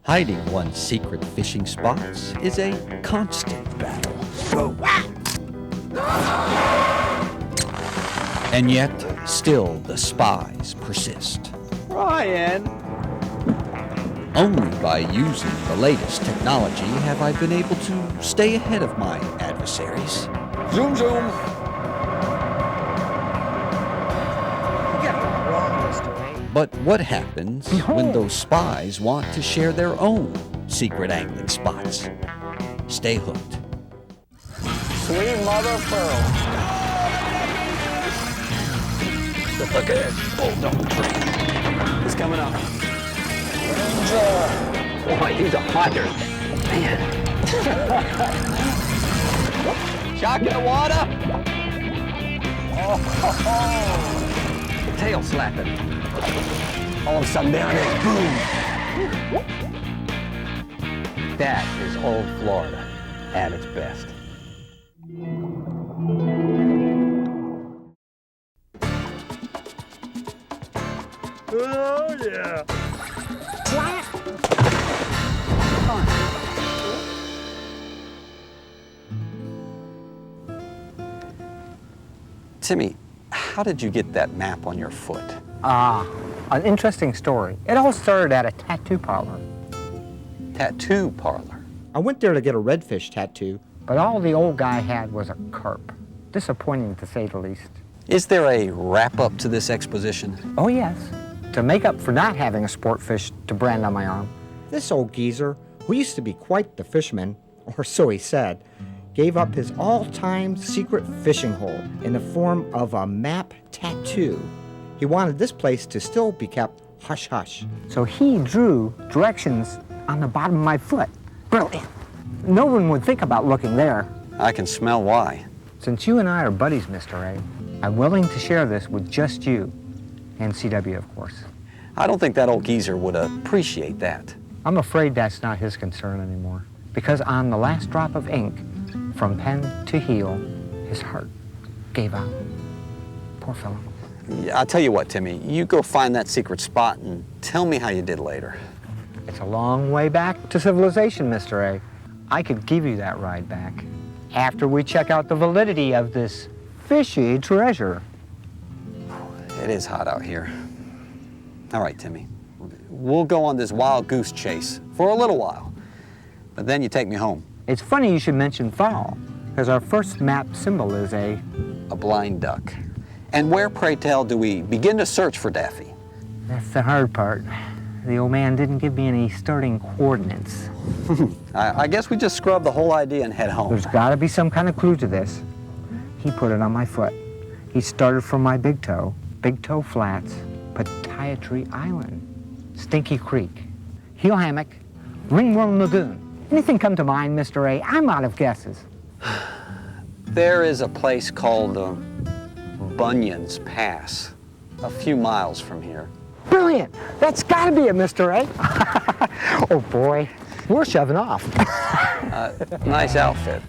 Hiding one's secret fishing spots is a constant battle. And yet, still the spies persist. Brian! Only by using the latest technology have I been able to stay ahead of my adversaries. Zoom, zoom! You got it wrong, Mr. A. But what happens when those spies want to share their own secret angling spots? Stay hooked. Sweet mother of pearl. Look at this bulldog tree. He's coming up. Boy, he's a fighter. Man. Shock in the water. Oh, tail slapping. All of a sudden, there it is. Boom. That is old Florida at its best. Oh, yeah. Timmy, how did you get that map on your foot? An interesting story. It all started at a tattoo parlor, Tattoo parlor. I went there to get a redfish tattoo. but all the old guy had was a carp. Disappointing, to say the least. Is there a wrap-up to this exposition? Oh, yes. To make up for not having a sport fish to brand on my arm. This old geezer, who used to be quite the fisherman, or so he said, gave up his all-time secret fishing hole in the form of a map tattoo. He wanted this place to still be kept hush-hush. So he drew directions on the bottom of my foot. Brilliant. No one would think about looking there. I can smell why. Since you and I are buddies, Mr. A, I'm willing to share this with just you, and CW, of course. I don't think that old geezer would appreciate that. I'm afraid that's not his concern anymore, because on the last drop of ink, from pen to heel, his heart gave out. Poor fellow. Yeah, I'll tell you what, Timmy, you go find that secret spot and tell me how you did later. It's a long way back to civilization, Mr. A. I could give you that ride back after we check out the validity of this fishy treasure. It is hot out here. All right, Timmy, we'll go on this wild goose chase for a little while, but then you take me home. It's funny you should mention fall, because our first map symbol is a blind duck. And where, pray tell, do we begin to search for Daffy? That's the hard part. The old man didn't give me any starting coordinates. I guess we just scrub the whole idea and head home. There's got to be some kind of clue to this. He put it on my foot. He started from my big toe flats, Podiatry Island, Stinky Creek, Heel Hammock, Ringworm Lagoon. Anything come to mind, Mr. A? I'm out of guesses. There is a place called Bunyan's Pass, a few miles from here. Brilliant! That's got to be it, Mr. A. Oh, boy. We're shoving off. Nice outfit.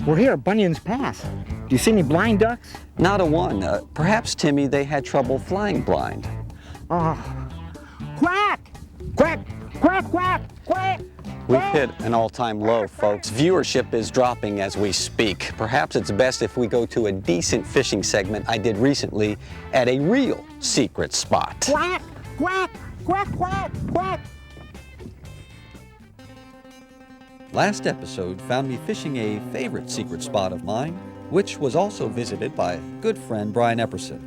We're here at Bunyan's Pass. Do you see any blind ducks? Not a one. Perhaps, Timmy, they had trouble flying blind. Quack! Quack! Quack! Quack! Quack! We've hit an all-time low, folks. Viewership is dropping as we speak. Perhaps it's best if we go to a decent fishing segment I did recently at a real secret spot. Quack! Quack! Quack! Quack! Quack! Last episode found me fishing a favorite secret spot of mine, which was also visited by good friend Brian Epperson.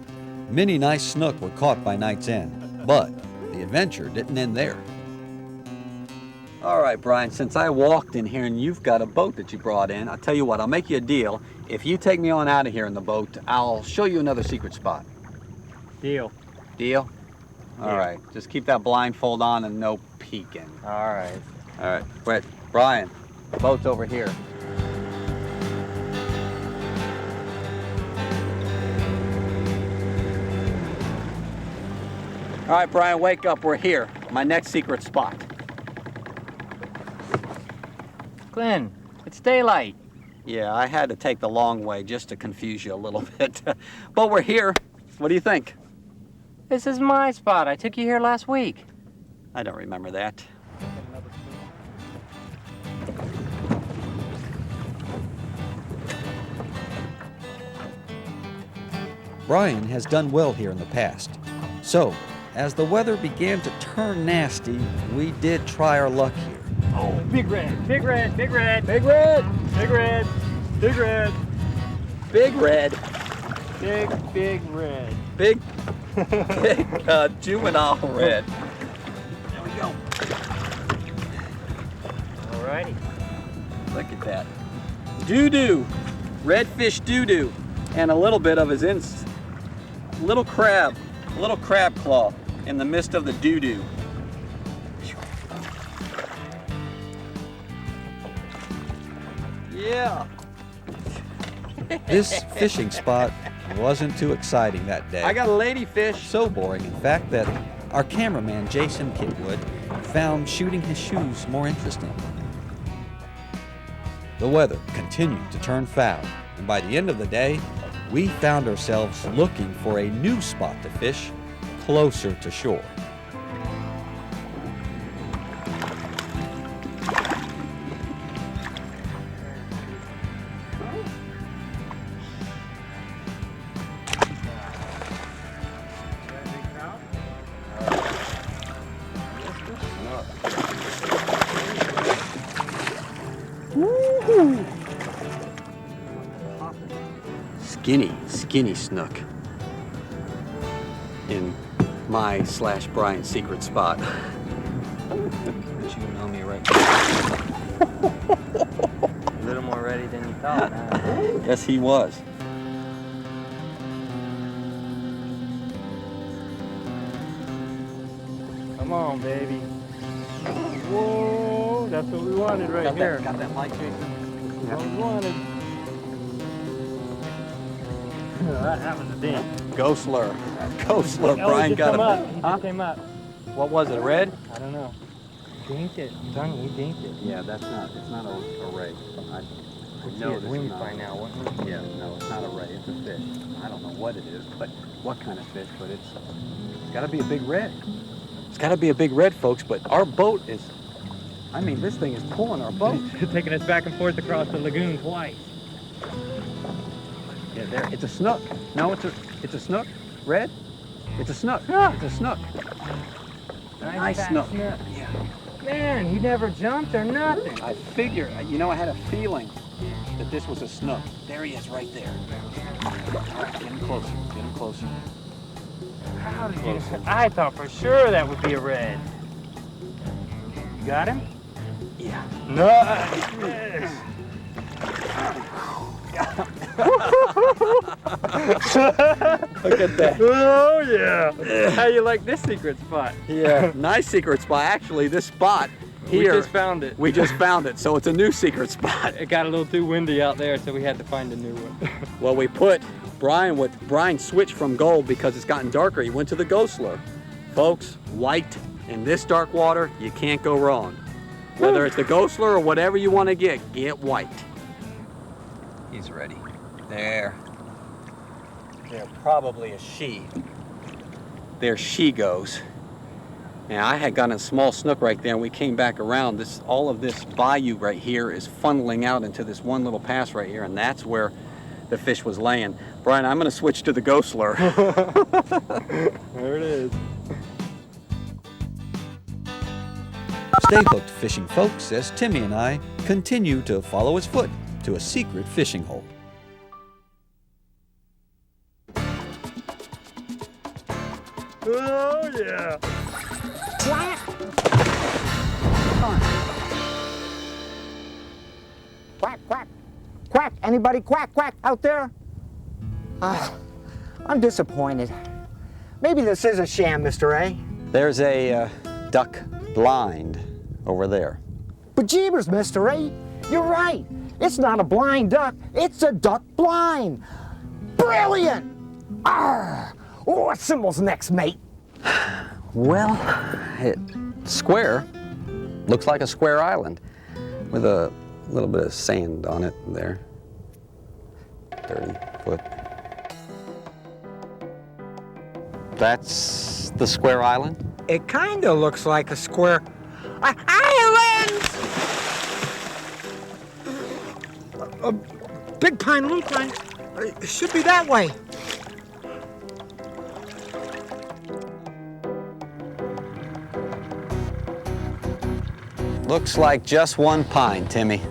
Many nice snook were caught by night's end, but the adventure didn't end there. All right, Brian, since I walked in here and you've got a boat that you brought in, I'll tell you what, I'll make you a deal. If you take me on out of here in the boat, I'll show you another secret spot. Deal. Deal? All right, just keep that blindfold on and no peeking. All right. All right, wait, Brian, the boat's over here. All right, Brian, wake up, we're here. My next secret spot. Glenn, it's daylight. Yeah, I had to take the long way just to confuse you a little bit. But we're here. What do you think? This is my spot. I took you here last week. I don't remember that. Brian has done well here in the past. So, as the weather began to turn nasty, we did try our luck here. Oh, big red, big red, big red, big red, big red, big red, Big red, big red. big juvenile red. There we go. Alrighty. Look at that. Doo-doo, redfish doo-doo, and a little bit of his little crab claw in the midst of the doo-doo. Yeah. This fishing spot wasn't too exciting that day. I got a ladyfish. So boring, in fact, that our cameraman, Jason Kitwood, found shooting his shoes more interesting. The weather continued to turn foul, and by the end of the day, we found ourselves looking for a new spot to fish closer to shore. Skinny snook in my / Brian's secret spot. You know me right now. A little more ready than you thought. Huh? Yes, he was. Come on, baby. Whoa, that's what we wanted right here. Got that mic, Jason? That's what we wanted. That was a ding. Ghostler. Ghostler. Oh, Brian he just got came a. up. He just came up. What was it? Red? I don't know. Dinked it. Sonny, he dinked it. Yeah, it's not a ray. I know It's this wings is not. by now, wasn't it? Yeah, no, it's not a ray. It's a fish. I don't know what it is, but what kind of fish? But it's got to be a big red. It's got to be a big red, folks. But our boat is. I mean, this thing is pulling our boat. Taking us back and forth across the lagoon twice. Yeah, there. It's a snook. No, it's a snook. Red. It's a snook. Yeah. It's a snook. Nice fat snook. Yeah. Man, he never jumped or nothing. I figured. You know, I had a feeling that this was a snook. There he is, right there. All right, get him closer. Get him closer. How did you? I thought for sure that would be a red. You got him? Yeah. Nice. Look at that. Oh yeah. How you like this secret spot? Yeah. Nice secret spot. Actually, this spot here. We just found it. We just found it, so it's a new secret spot. It got a little too windy out there, so we had to find a new one. Well, we put Brian switched from gold because it's gotten darker. He went to the Ghostler. Folks, white in this dark water, you can't go wrong. Whether it's the Ghostler or whatever you want to get white. He's ready. There. They're probably a she. There she goes. And I had gotten a small snook right there, and we came back around. All of this bayou right here is funneling out into this one little pass right here, and that's where the fish was laying. Brian, I'm going to switch to the Ghostler. There it is. Stay hooked, fishing folks, as Timmy and I continue to follow his foot to a secret fishing hole. Oh yeah. Quack, quack, quack. Anybody quack, quack out there? I'm disappointed. Maybe this is a sham, Mr. A. There's a duck blind over there. But jeebers, Mr. A, you're right. It's not a blind duck, it's a duck blind. Brilliant! Arr! What symbol's next, mate? Well, it's square. Looks like a square island with a little bit of sand on it there. 30 foot. That's the square island? It kind of looks like a square island! Big pine, little pine. It should be that way. Looks like just one pine, Timmy.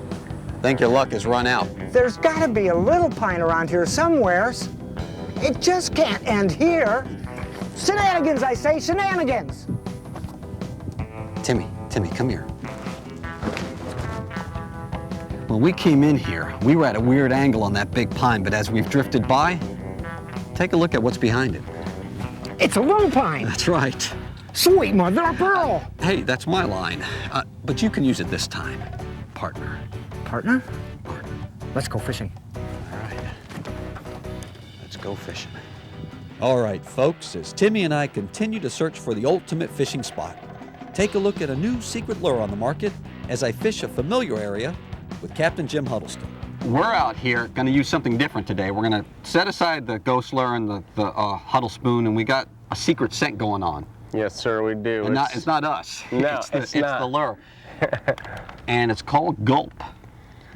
Think your luck has run out. There's got to be a little pine around here somewheres. It just can't end here. Shenanigans, I say, shenanigans! Timmy, come here. When we came in here, we were at a weird angle on that big pine, but as we've drifted by, take a look at what's behind it. It's a little pine. That's right. Sweet mother of pearl. Hey, that's my line. But you can use it this time, partner. Partner? Let's go fishing. All right. Let's go fishing. All right, folks, as Timmy and I continue to search for the ultimate fishing spot, take a look at a new secret lure on the market as I fish a familiar area with Captain Jim Huddleston. We're out here going to use something different today. We're going to set aside the ghost lure and the huddle spoon, and we got a secret scent going on. Yes, sir, we do. And it's not us. No, it's not. the lure. And it's called Gulp.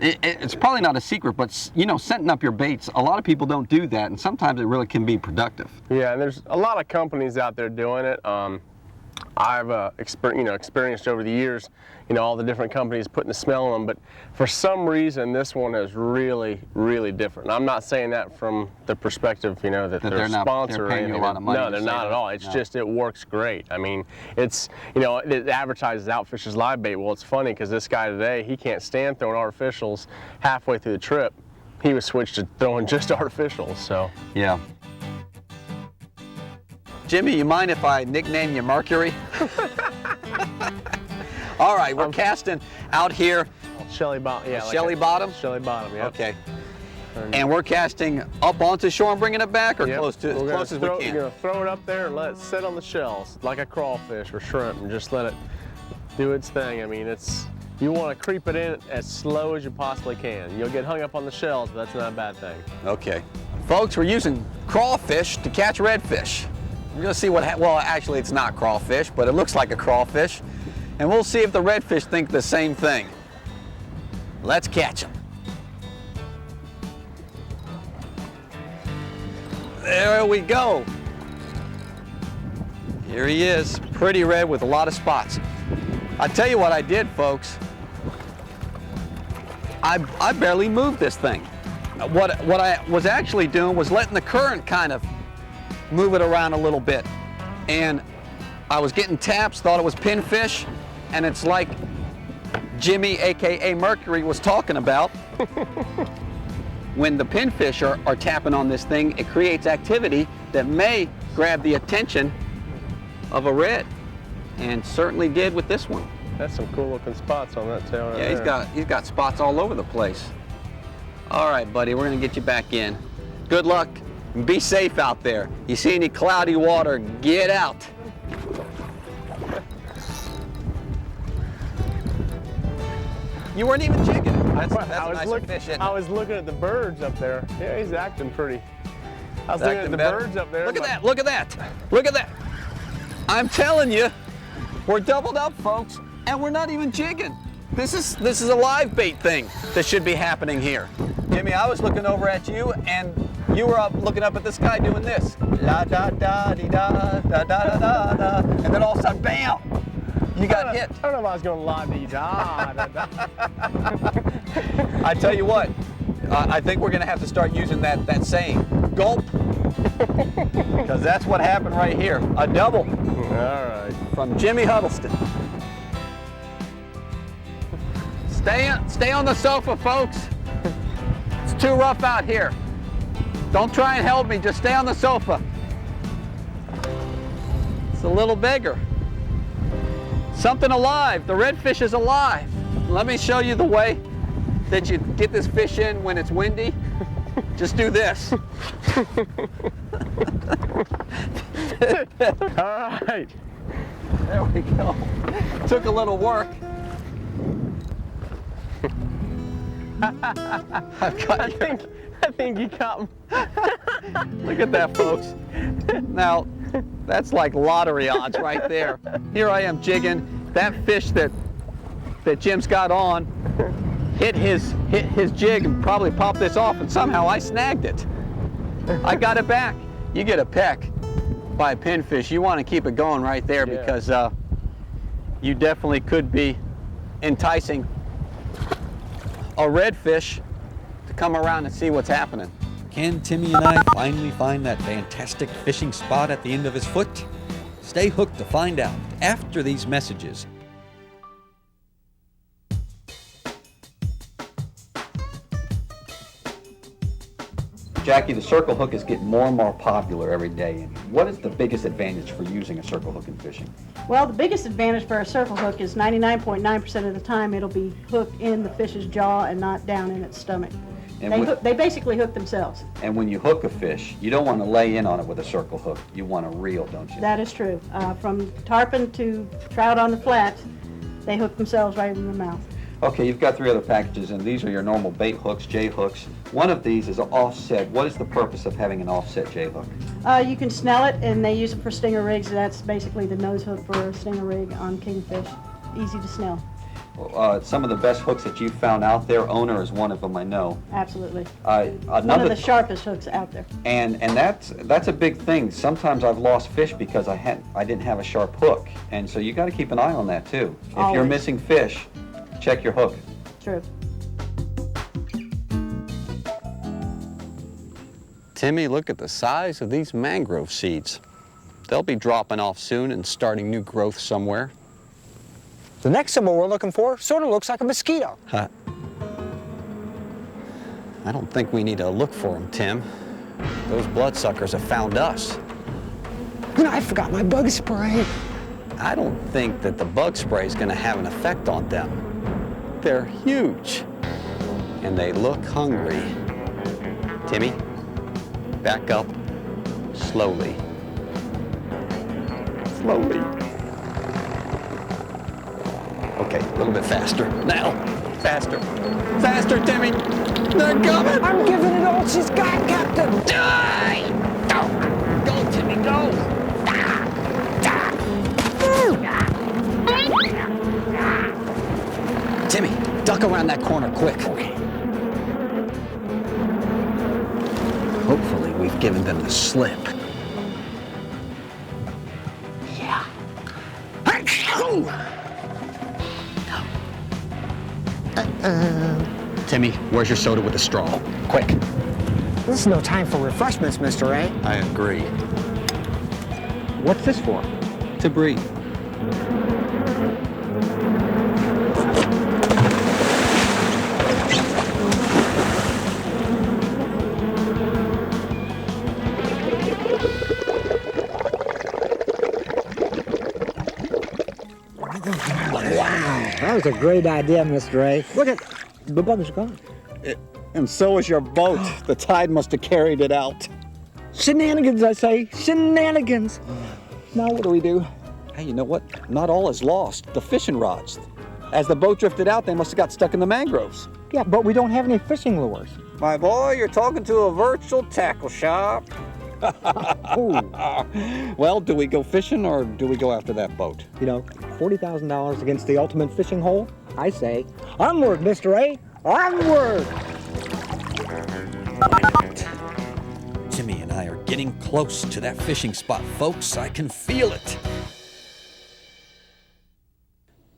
It's probably not a secret, but you know, scenting up your baits, a lot of people don't do that, and sometimes it really can be productive. Yeah, and there's a lot of companies out there doing it. I've experienced over the years, all the different companies putting the smell on them, but for some reason this one is really, really different. And I'm not saying that from the perspective, that they're a sponsor they're paying you a lot of money. No, they're not at all. It's just, it works great. I mean, it's, it advertises Outfishers live bait. Well, it's funny because this guy today, he can't stand throwing artificials. Halfway through the trip, he was switched to throwing just artificials, so. Yeah. Jimmy, you mind if I nickname you Mercury? All right, we're casting out here. Shelly Bottom, yeah. Shelly Bottom? Shelly Bottom, yeah. Okay. And we're casting up onto shore and bringing it back, or close as we can? We're going to throw it up there and let it sit on the shells like a crawfish or shrimp and just let it do its thing. I mean, you want to creep it in as slow as you possibly can. You'll get hung up on the shells, but that's not a bad thing. Okay. Folks, we're using crawfish to catch redfish. We're going to see well, actually it's not crawfish, but it looks like a crawfish. And we'll see if the redfish think the same thing. Let's catch them. There we go. Here he is, pretty red with a lot of spots. I tell you what I did, folks. I barely moved this thing. What I was actually doing was letting the current kind of move it around a little bit. And I was getting taps, thought it was pinfish, and it's like Jimmy, AKA Mercury, was talking about. When the pinfish are tapping on this thing, it creates activity that may grab the attention of a red, and certainly did with this one. That's some cool looking spots on that tail right there. Yeah, he's got spots all over the place. All right, buddy, we're gonna get you back in. Good luck. And be safe out there. You see any cloudy water, get out. You weren't even jigging. That's a nice fish, isn't it? I was looking at the birds up there. Yeah, he's acting pretty. I was looking at the birds up there. Look at that, look at that, look at that. I'm telling you, we're doubled up, folks, and we're not even jigging. This is a live bait thing that should be happening here. Jimmy, I was looking over at you, and you were looking up at the sky doing this. La da da dee da da da da da da, and then all of a sudden, bam! You got hit. I don't know if I was going la dee da da da. I tell you what, I think we're gonna have to start using that saying, gulp, because that's what happened right here. A double. All right. From Jimmy Huddleston. Stay on the sofa, folks. It's too rough out here. Don't try and help me, just stay on the sofa. It's a little bigger. Something alive, the redfish is alive. Let me show you the way that you get this fish in when it's windy. Just do this. All right. There we go. Took a little work. I think you got him. Look at that, folks. Now, that's like lottery odds right there. Here I am jigging. That fish that Jim's got on hit his jig and probably popped this off, and somehow I snagged it. I got it back. You get a peck by a pinfish, you want to keep it going right there, Yeah. because you definitely could be enticing a redfish to come around and see what's happening. Can Timmy and I finally find that fantastic fishing spot at the end of his foot? Stay hooked to find out after these messages. Jackie, the circle hook is getting more and more popular every day. What is the biggest advantage for using a circle hook in fishing? Well, the biggest advantage for a circle hook is 99.9% of the time it'll be hooked in the fish's jaw and not down in its stomach. And They basically hook themselves. And when you hook a fish, you don't want to lay in on it with a circle hook. You want to reel, don't you? That is true. From tarpon to trout on the flats, they hook themselves right in the mouth. Okay, you've got 3 other packages, and these are your normal bait hooks, J hooks. One of these is an offset. What is the purpose of having an offset J hook? You can snell it, and they use it for stinger rigs. That's basically the nose hook for a stinger rig on kingfish. Easy to snell. Some of the best hooks that you've found out there, Owner is one of them, I know. Absolutely. One One of the sharpest hooks out there. And that's a big thing. Sometimes I've lost fish because I didn't have a sharp hook, and so you got to keep an eye on that too. If you're Always. missing fish, check your hook. True. Timmy, look at the size of these mangrove seeds. They'll be dropping off soon and starting new growth somewhere. The next symbol we're looking for sort of looks like a mosquito. I don't think we need to look for them, Tim. Those bloodsuckers have found us. And I forgot my bug spray. I don't think that the bug spray is going to have an effect on them. They're huge, and they look hungry. Timmy, back up slowly. Slowly. Okay, a little bit faster. Now, faster. Faster, Timmy. They're coming. I'm giving it all she's got, Captain. Die! Go, Timmy, go! Timmy, duck around that corner quick. Okay. Hopefully we've given them the slip. Yeah. Timmy, where's your soda with the straw? Quick. This is no time for refreshments, Mr. A. I agree. What's this for? To breathe. That was a great idea, Mr. A. Look at the bug's gone. And so is your boat. The tide must have carried it out. Shenanigans, I say. Shenanigans. Now what do we do? Hey, you know what? Not all is lost. The fishing rods. As the boat drifted out, they must have got stuck in the mangroves. Yeah, but we don't have any fishing lures. My boy, you're talking to a virtual tackle shop. Well, do we go fishing or do we go after that boat? You know, $40,000 against the ultimate fishing hole? I say, onward, Mr. A. Onward! Timmy and I are getting close to that fishing spot, folks. I can feel it.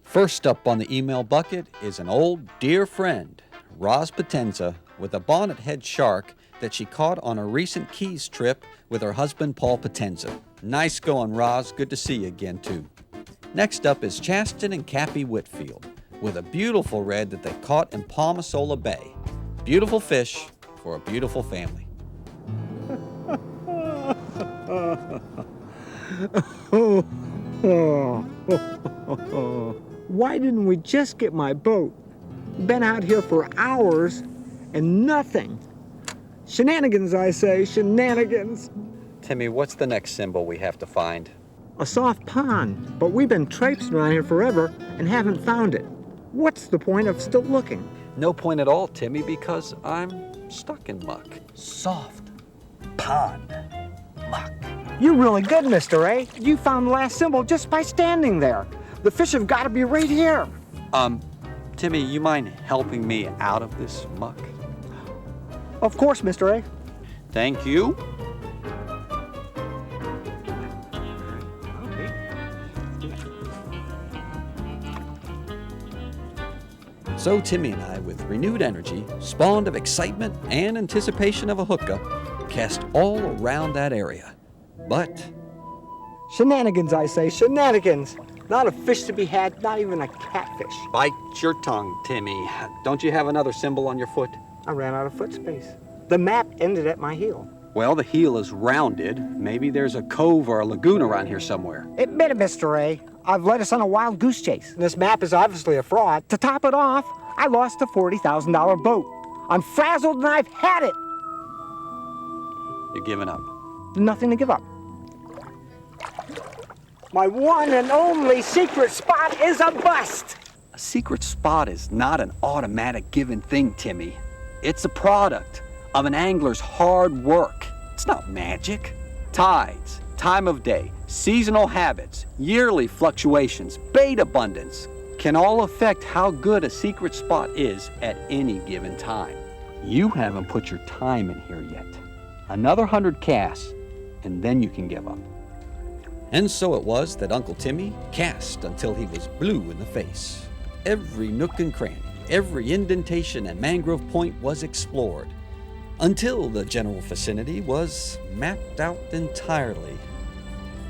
First up on the email bucket is an old dear friend, Roz Potenza, with a bonnet-head shark that she caught on a recent Keys trip with her husband, Paul Potenza. Nice going, Roz. Good to see you again, too. Next up is Chasten and Cappy Whitfield with a beautiful red that they caught in Palmasola Bay. Beautiful fish for a beautiful family. Why didn't we just get my boat? Been out here for hours and nothing. Shenanigans, I say, shenanigans. Timmy, what's the next symbol we have to find? A soft pond, but we've been traipsing around here forever and haven't found it. What's the point of still looking? No point at all, Timmy, because I'm stuck in muck. Soft pond muck. You're really good, Mr. A. You found the last symbol just by standing there. The fish have got to be right here. Timmy, you mind helping me out of this muck? Of course, Mr. A. Thank you. So Timmy and I, with renewed energy, spawned of excitement and anticipation of a hookup, cast all around that area. But Shenanigans, I say, shenanigans. Not a fish to be had, not even a catfish. bite your tongue, Timmy. Don't you have another symbol on your foot? I ran out of foot space. The map ended at my heel. Well, the heel is rounded. Maybe there's a cove or a lagoon around here somewhere. Admit it, Mr. A. I've led us on a wild goose chase. This map is obviously a fraud. To top it off, I lost a $40,000 boat. I'm frazzled and I've had it. You're giving up. Nothing to give up. My one and only secret spot is a bust. A secret spot is not an automatic given thing, Timmy. It's a product of an angler's hard work. It's not magic. Tides, time of day, seasonal habits, yearly fluctuations, bait abundance can all affect how good a secret spot is at any given time. You haven't put your time in here yet. Another 100 casts, and then you can give up. And so it was that Uncle Timmy cast until he was blue in the face. Every nook and cranny, every indentation and mangrove point was explored, until the general vicinity was mapped out entirely.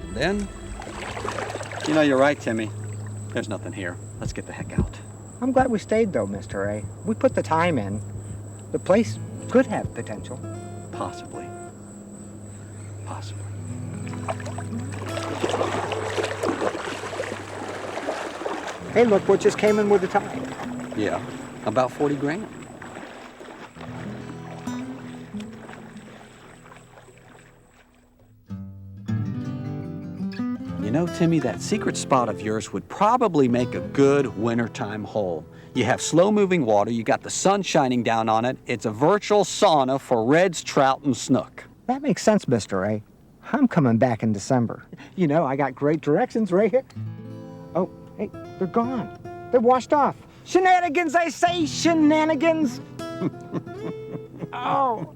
And then, you know, you're right, Timmy. There's nothing here. Let's get the heck out. I'm glad we stayed, though, Mr. A. We put the time in. The place could have potential. Possibly. Possibly. Hey, look what just came in with the tide. Yeah, about 40 grand. You know, Timmy, that secret spot of yours would probably make a good wintertime hole. You have slow-moving water, you got the sun shining down on it. It's a virtual sauna for reds, trout, and snook. That makes sense, Mr. A. I'm coming back in December. You know, I got great directions right here. Oh, hey, they're gone. They're washed off. Shenanigans, I say, shenanigans. Oh.